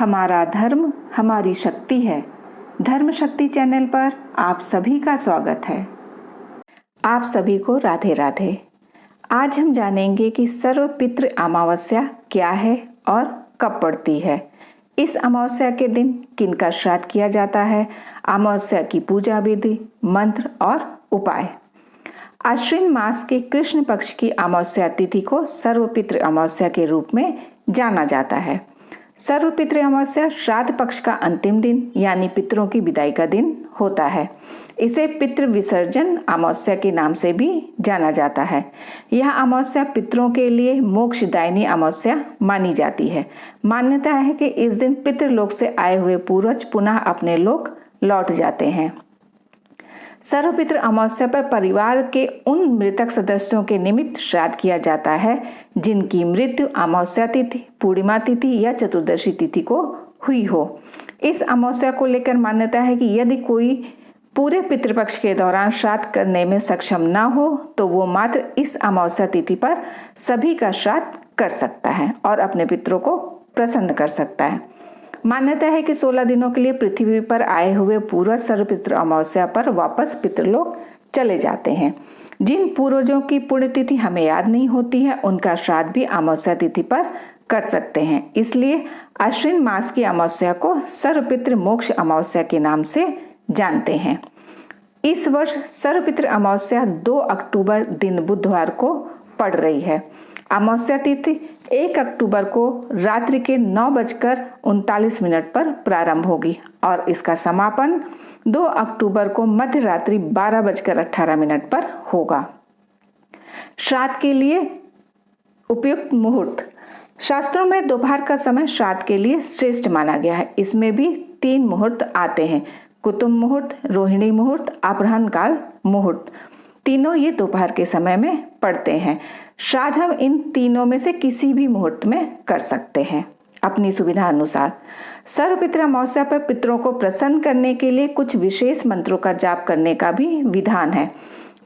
हमारा धर्म हमारी शक्ति है। धर्म शक्ति चैनल पर आप सभी का स्वागत है। आप सभी को राधे राधे। आज हम जानेंगे कि सर्वपितृ अमावस्या क्या है और कब पड़ती है। इस अमावस्या के दिन किनका श्राद्ध किया जाता है, अमावस्या की पूजा विधि, मंत्र और उपाय। आश्विन मास के कृष्ण पक्ष की अमावस्या तिथि को सर्वपितृ अमावस्या के रूप में जाना जाता है। सर्वपितृ अमावस्या श्राद्ध पक्ष का अंतिम दिन यानी पितरों की विदाई का दिन होता है। इसे पितृ विसर्जन अमावस्या के नाम से भी जाना जाता है। यह अमावस्या पितरों के लिए मोक्षदायिनी अमावस्या मानी जाती है। मान्यता है कि इस दिन पितृलोक से आए हुए पूर्वज पुनः अपने लोक लौट जाते हैं। सर्वपितृ अमावस्या पर परिवार के उन मृतक सदस्यों के निमित्त श्राद्ध किया जाता है जिनकी मृत्यु अमावस्या तिथि, पूर्णिमा तिथि या चतुर्दशी तिथि को हुई हो। इस अमावस्या को लेकर मान्यता है कि यदि कोई पूरे पितृपक्ष के दौरान श्राद्ध करने में सक्षम न हो तो वो मात्र इस अमावस्या तिथि पर सभी का श्राद्ध कर सकता है और अपने पितरों को प्रसन्न कर सकता है। मान्यता है कि 16 दिनों के लिए पृथ्वी पर आए हुए पूर्वज सर्वपितृ अमावस्या पर वापस पितृलोक चले जाते हैं। जिन पूर्वजों की पुण्यतिथि हमें याद नहीं होती है उनका श्राद्ध भी अमावस्या तिथि पर कर सकते हैं। इसलिए आश्विन मास की अमावस्या को सर्वपितृ मोक्ष अमावस्या के नाम से जानते हैं। इस वर्ष सर्वपितृ अमावस्या 2 अक्टूबर दिन बुधवार को पड़ रही है। अमावस्या तिथि 1 अक्टूबर को रात्रि के 9:39 पर प्रारंभ होगी और इसका समापन 2 अक्टूबर को मध्य रात्रि 12:18 पर होगा। श्राद्ध के लिए उपयुक्त मुहूर्त। शास्त्रों में दोपहर का समय श्राद्ध के लिए श्रेष्ठ माना गया है। इसमें भी 3 मुहूर्त आते हैं: कुतुम मुहूर्त, रोहिणी मुहूर्त, अपराह्न काल मुहूर्त। तीनों ये दोपहर के समय में पड़ते हैं। श्राद्ध हम इन तीनों में से किसी भी मुहूर्त में कर सकते हैं अपनी सुविधा अनुसार। सर्वपितृ अमावस्या पर पितरों को प्रसन्न करने के लिए कुछ विशेष मंत्रों का जाप करने का भी विधान है।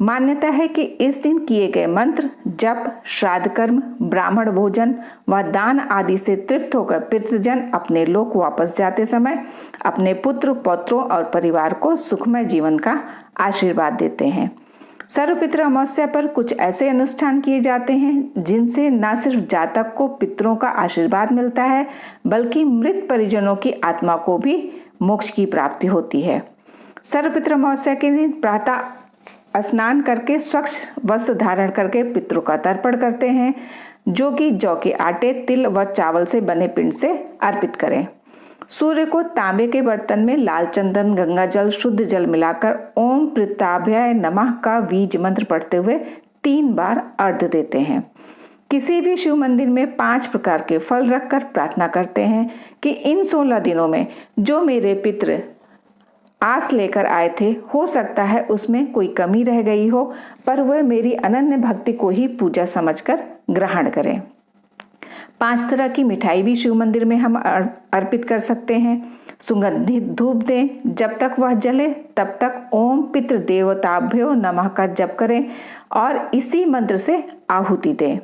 मान्यता है कि इस दिन किए गए मंत्र, जप, श्राद्ध कर्म, ब्राह्मण भोजन व दान आदि से तृप्त होकर पितृजन अपने लोक वापस जाते समय अपने पुत्र, पौत्रों और परिवार को सुखमय जीवन का आशीर्वाद देते हैं। सर्वपितृ अमावस्या पर कुछ ऐसे अनुष्ठान किए जाते हैं जिनसे न सिर्फ जातक को पितरों का आशीर्वाद मिलता है बल्कि मृत परिजनों की आत्मा को भी मोक्ष की प्राप्ति होती है। सर्वपितृ अमावस्या के दिन प्रातः स्नान करके स्वच्छ वस्त्र धारण करके पितरों का तर्पण करते हैं, जो कि जौ के आटे, तिल व चावल से बने पिंड से अर्पित करें। सूर्य को तांबे के बर्तन में लाल चंदन, गंगा जल, शुद्ध जल मिलाकर ओम पितृभ्याय नमः का बीज मंत्र पढ़ते हुए 3 बार अर्घ्य देते हैं। किसी भी शिव मंदिर में 5 प्रकार के फल रखकर प्रार्थना करते हैं कि इन 16 दिनों में जो मेरे पितृ आस लेकर आए थे, हो सकता है उसमें कोई कमी रह गई हो, पर वह मेरी अनन्य भक्ति को ही पूजा समझकर ग्रहण करें। 5 तरह की मिठाई भी शिव मंदिर में हम अर्पित कर सकते हैं। सुगंधित धूप दें, जब तक वह जले तब तक ओम पितृ देवताभ्यो नमः का जप करें और इसी मंत्र से आहुति दें।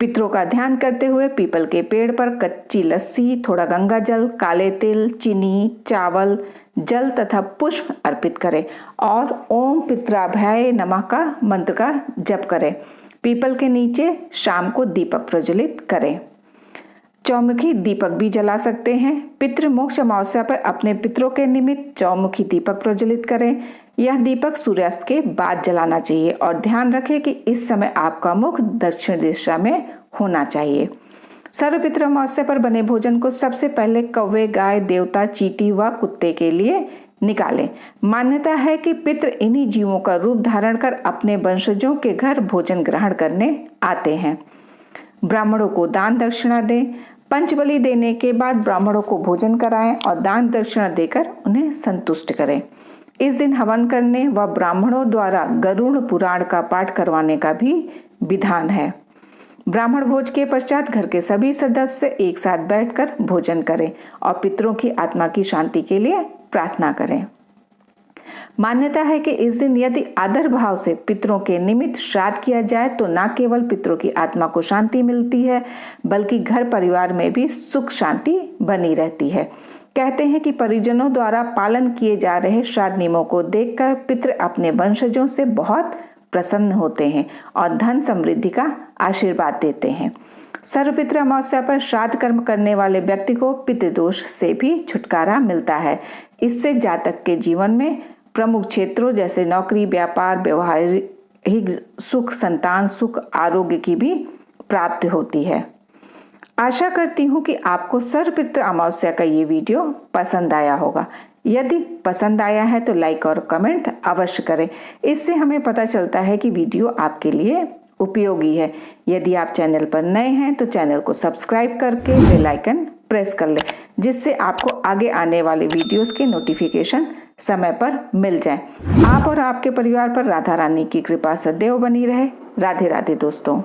पितरों का ध्यान करते हुए पीपल के पेड़ पर कच्ची लस्सी, थोड़ा गंगा जल, काले तिल, चीनी, चावल, जल तथा पुष्प अर्पित करें और ओम पितृभ्याय नमः का मंत्र का जप करें। पीपल के नीचे शाम को दीपक प्रज्वलित करें। चौमुखी दीपक भी जला सकते हैं। पितृ मोक्ष अमावस्या पर अपने पितरों के निमित्त चौमुखी दीपक प्रज्वलित करें। यह दीपक सूर्यास्त के बाद जलाना चाहिए और ध्यान रखें कि इस समय आपका मुख दक्षिण दिशा में होना चाहिए। सर्वपितृ अमावस्या पर बने भोजन को सबसे पहले कौवे, गाय, देवता, चींटी व कुत्ते के लिए निकालें। मान्यता है कि पितृ इन्हीं जीवों का रूप धारण कर अपने वंशजों के घर भोजन ग्रहण करने आते हैं। ब्राह्मणों को दान दक्षिणा दें। पंचबलि देने के बाद ब्राह्मणों को भोजन कराएं और दान दक्षिणा देकर उन्हें संतुष्ट करें। इस दिन हवन करने व ब्राह्मणों द्वारा गरुड़ पुराण का पाठ करवाने का भी विधान है। ब्राह्मण भोज के पश्चात घर के सभी सदस्य एक साथ बैठकर भोजन करें और पितरों की आत्मा की शांति के लिए प्रार्थना करें। मान्यता है कि इस दिन यदि आदर भाव से पितरों के निमित्त श्राद्ध किया जाए तो न केवल पितरों की आत्मा को शांति मिलती है बल्कि घर परिवार में भी सुख शांति बनी रहती है। कहते हैं कि परिजनों द्वारा पालन किए जा रहे श्राद्ध नियमों को देखकर पितृ अपने वंशजों से बहुत प्रसन्न होते हैं और धन समृद्धि का आशीर्वाद देते हैं। सर्वपितृ अमावस्या पर श्राद्ध कर्म करने वाले व्यक्ति को पितृदोष से भी छुटकारा मिलता है। इससे जातक के जीवन में प्रमुख क्षेत्रों जैसे नौकरी, व्यापार, व्यवहारिक सुख, संतान सुख, आरोग्य की भी प्राप्ति होती है। आशा करती हूँ कि आपको सर्वपितृ अमावस्या का ये वीडियो पसंद आया होगा। यदि पसंद आया है तो लाइक और कमेंट अवश्य करें। इससे हमें पता चलता है कि वीडियो आपके लिए उपयोगी है। यदि आप चैनल पर नए हैं तो चैनल को सब्सक्राइब करके बेल आइकन प्रेस कर लें, जिससे आपको आगे आने वाले वीडियोस के नोटिफिकेशन समय पर मिल जाए। आप और आपके परिवार पर राधा रानी की कृपा सदैव बनी रहे। राधे राधे दोस्तों।